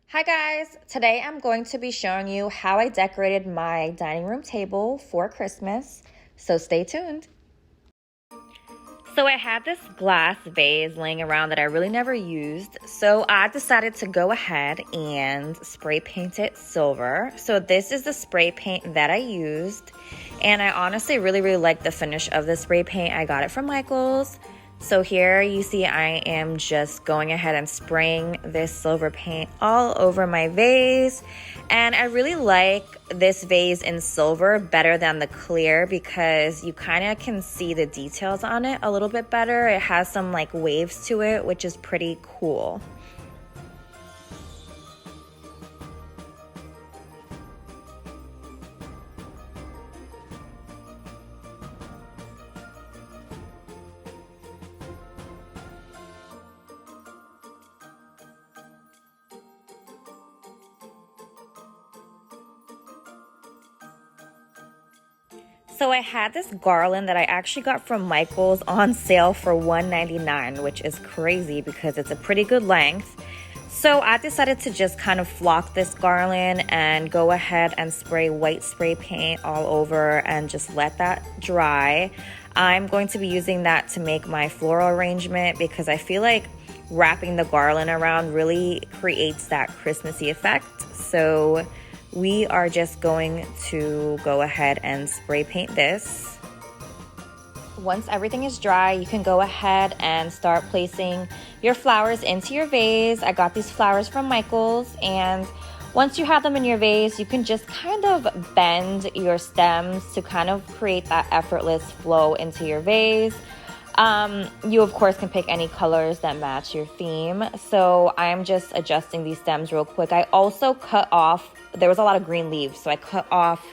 Hi guys, today I'm going to be showing you how I decorated my dining room table for Christmas, so stay tuned. So I had this glass vase laying around that I really never used, so I decided to go ahead and spray paint it silver. So this is the spray paint that I used, and I honestly really like the finish of the spray paint. I got it from Michael's. So here you see I am just going ahead and spraying this silver paint all over my vase. And I really like this vase in silver better than the clear because you kind of can see the details on it a little bit better. It has some like waves to it, which is pretty cool. So I had this garland that I actually got from Michael's on sale for $1.99, which is crazy because it's a pretty good length. So I decided to just kind of flock this garland and go ahead and spray white spray paint all over and just let that dry. I'm going to be using that to make my floral arrangement because I feel like wrapping the garland around really creates that Christmassy effect. So we are just going to go ahead and spray paint this. Once everything is dry, you can go ahead and start placing your flowers into your vase. I got these flowers from Michael's, and once you have them in your vase, you can just kind of bend your stems to kind of create that effortless flow into your vase. You of course can pick any colors that match your theme. So I'm just adjusting these stems real quick. I also cut off, there was a lot of green leaves, so I cut off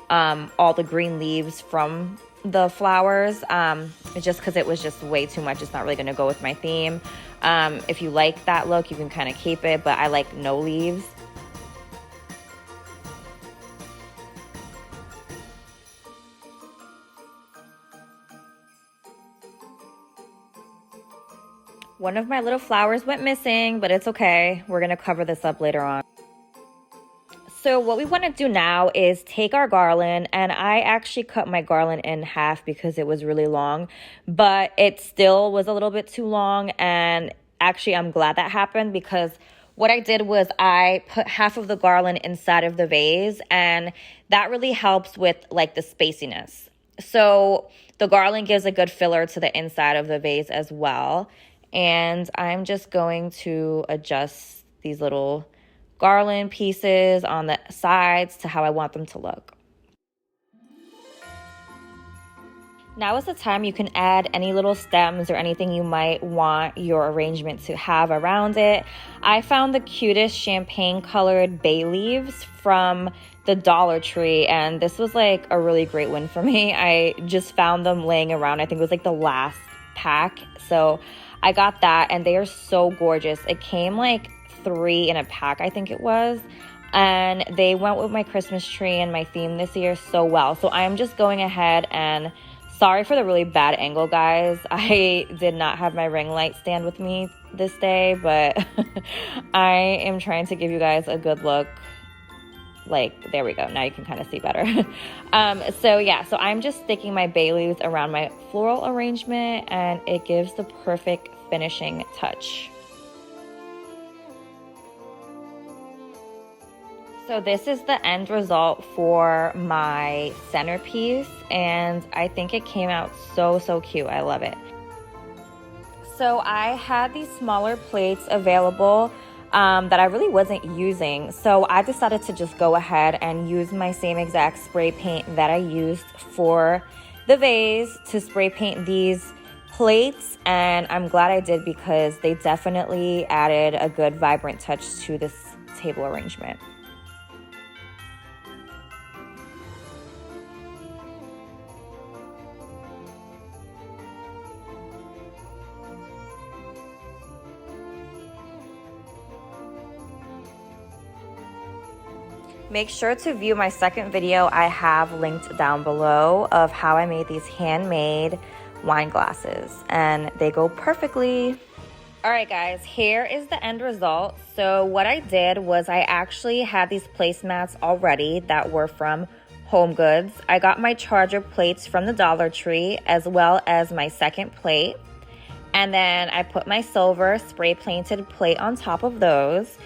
all the green leaves from the flowers just because it was just way too much. It's not really going to go with my theme. If you like that look, you can kind of keep it, but I like no leaves. One of my little flowers went missing, but it's okay. We're going to cover this up later on. So what we want to do now is take our garland, and I actually cut my garland in half because it was really long, but it still was a little bit too long, and actually I'm glad that happened because what I did was I put half of the garland inside of the vase, and that really helps with like the spaciness. So the garland gives a good filler to the inside of the vase as well, and I'm just going to adjust these little garland pieces on the sides to how I want them to look. Now is the time you can add any little stems or anything you might want your arrangement to have around it. I found the cutest champagne colored bay leaves from the Dollar Tree, and this was like a really great win for me. I just found them laying around. I think it was like the last pack. So I got that, and they are so gorgeous. It came like 3 in a pack, I think it was, and they went with my Christmas tree and my theme this year so well. So I am just going ahead and sorry for the really bad angle, guys. I did not have my ring light stand with me this day, but I am trying to give you guys a good look. Like, there we go. Now you can kind of see better. So I'm just sticking my bay leaves around my floral arrangement, and it gives the perfect finishing touch. So this is the end result for my centerpiece, and I think it came out so cute. I love it. So I had these smaller plates available that I really wasn't using, so I decided to just go ahead and use my same exact spray paint that I used for the vase to spray paint these plates, and I'm glad I did because they definitely added a good vibrant touch to this table arrangement. Make sure to view my second video I have linked down below of how I made these handmade wine glasses, and they go perfectly. All right, guys, here is the end result. So what I did was I actually had these placemats already that were from Home Goods. I got my charger plates from the Dollar Tree as well as my second plate. And then I put my silver spray painted plate on top of those.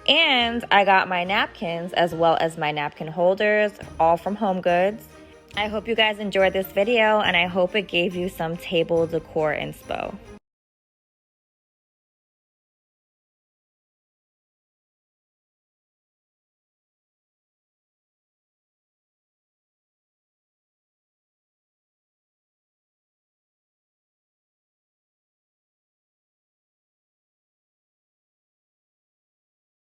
And I got my napkins as well as my napkin holders, all from Home Goods. I hope you guys enjoyed this video and I hope it gave you some table decor inspo.